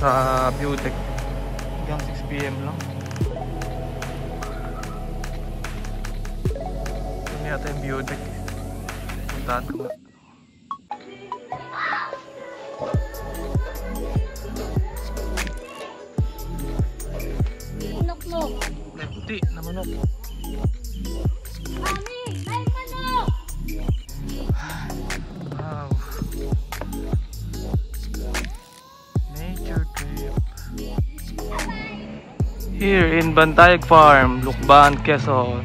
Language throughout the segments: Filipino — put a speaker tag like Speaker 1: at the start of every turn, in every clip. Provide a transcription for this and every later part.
Speaker 1: sa view deck. Hanggang 6 PM lang. Ito na yata yung view deck. Puntahan ko nga.
Speaker 2: Manok-nok.
Speaker 1: May puti na manok.
Speaker 2: Mami, may manok!
Speaker 1: Wow. Nature trip. Here in Bantayog Farm, Lukban, Quezon.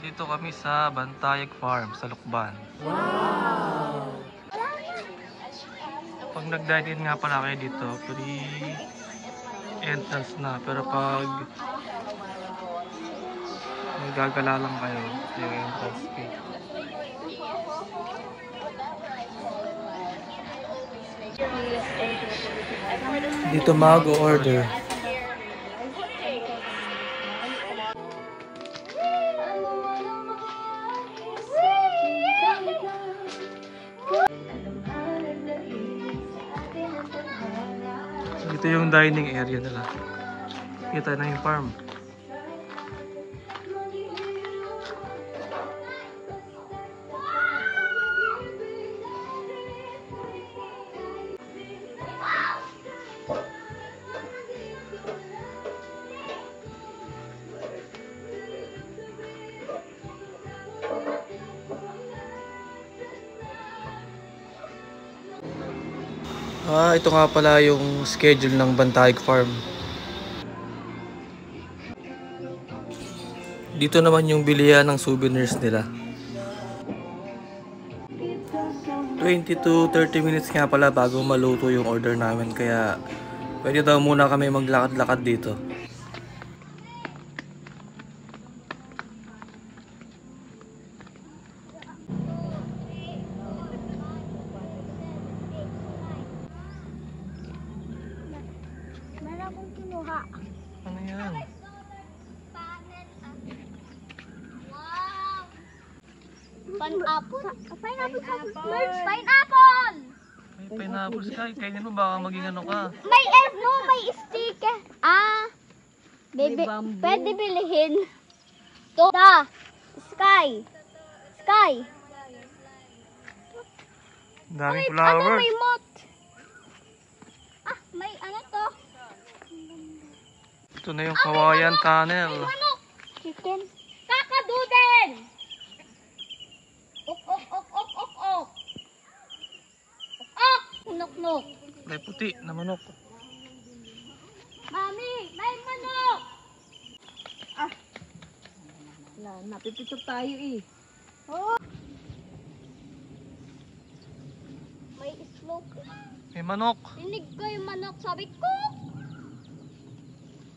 Speaker 1: Dito kami sa Bantayog Farm sa Lukban.
Speaker 2: Wow!
Speaker 1: Pag nag-dine-in nga pala kayo dito, free entrance na. Pero pag magagala lang kayo, yung entrance fee. Dito mag-order. Dito yung dining area nila. Kita na yung farm. Ito nga pala yung schedule ng Bantayog Farm. Dito naman yung bilihan ng souvenirs nila. 20 to 30 minutes nga pala bago maluto yung order namin, kaya pwede daw muna kami maglakad-lakad dito.
Speaker 2: Meron akong kinuha.
Speaker 1: Ano yan?
Speaker 2: Wow! Pineapple? Pineapple sa merch! Pineapple!
Speaker 1: May pineapple sky. Kainin mo baka maging ano ka.
Speaker 2: May no, may sticker. Baby, pwede bilihin. To, Sky. Sky.
Speaker 1: Daming
Speaker 2: Ano,
Speaker 1: flowers.
Speaker 2: may mot. May ano to?
Speaker 1: Ito na yung Kawayan Tunnel.
Speaker 2: Manok. Chicken. Kakaduden. Ok, ok, ok, ok, ok, ok. Ok, nok-nok.
Speaker 1: May puti na manok.
Speaker 2: Mami, may manok.
Speaker 3: Napipitok tayo eh.
Speaker 2: Oh. May smoke.
Speaker 1: May manok.
Speaker 2: Rinig ko yung manok. Sabi ko.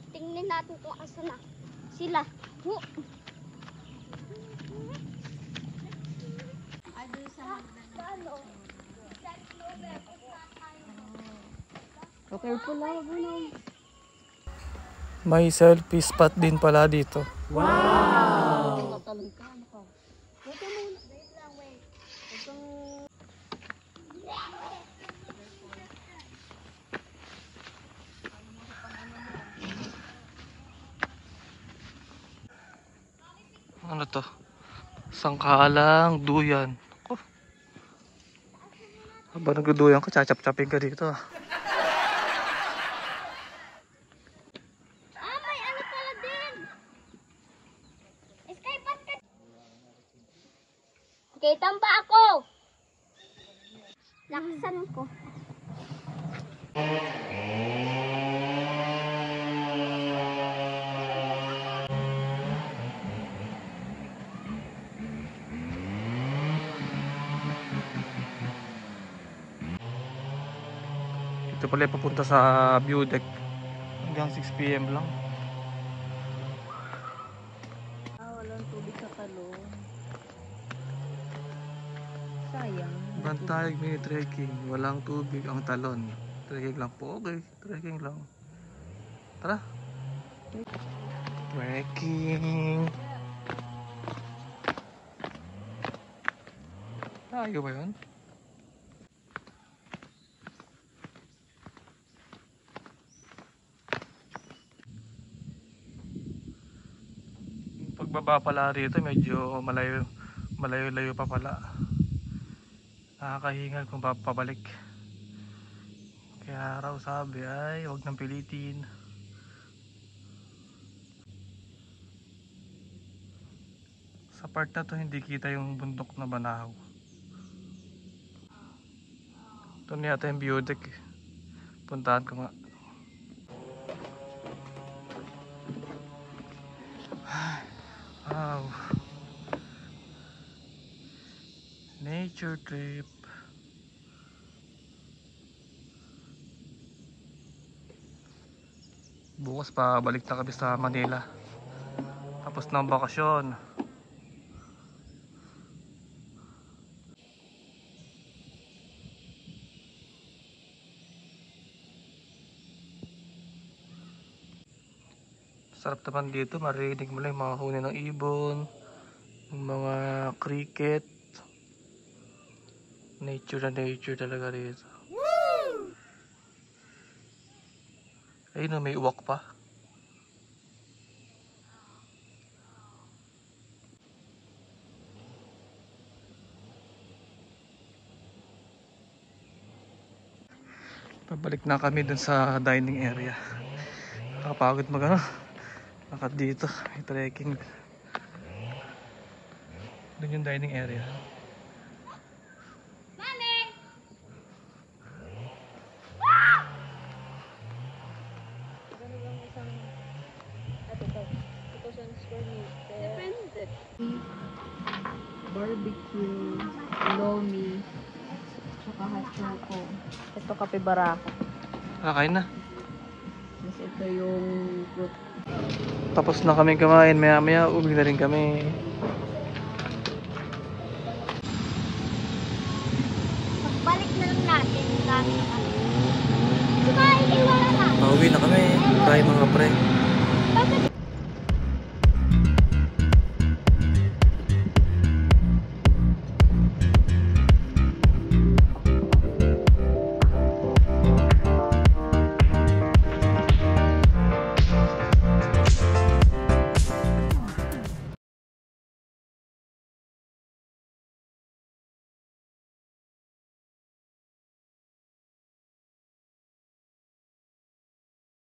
Speaker 2: Tingnan natin kung asa na sila.
Speaker 3: Okay po lang.
Speaker 1: May selfie spot din pala dito.
Speaker 3: Wow!
Speaker 1: Ano to? Sangkalang duyan. Oh. Habang nagduduyan ka, chachap-chapin ka dito.
Speaker 2: May ano pala din. Skypot ka. Okay, tamba ako. Lakasan ko.
Speaker 1: Ito pala papunta sa view deck. Hanggang 6 PM lang.
Speaker 3: Walang tubig sa talong. Sayang.
Speaker 1: Bantayog mini trekking. Walang tubig ang talon. Trekking lang po. Okay, trekking lang. Tara. Trekking. Ayaw ba yun? Pagbaba pala rito medyo malayo pa pala. Nakakahingal kung pabalik. Kaya raw sabi ay huwag nang pilitin. Sa part na to hindi kita yung bundok na Banahaw. Ito na yata yung view deck. Puntahan ko nga. Wow. Nature trip. Bukas pa balik na kami sa Manila. Tapos na ang bakasyon. Sarap naman dito, marinig mo lang yung mga huni ng ibon, yung mga cricket. Nature na nature talaga dito. Ayun na, may uwak pa. Pabalik na kami dun sa dining area. Nakapagod lakad dito, may trekking. Dun yung dining area.
Speaker 3: Gano'n lang isang, ito, 2,000 square meter. Depende. Barbecue, lomi, tsaka hot choco. Ito kape barako.
Speaker 1: Kain na.
Speaker 3: Tapos ito yung fruit.
Speaker 1: Tapos na kami kumain, maya maya uwi na rin kami.
Speaker 2: Pagbalik na lang natin. Dami na kami. Kumain, wala na.
Speaker 1: Pauwi na kami. Bye mga pre.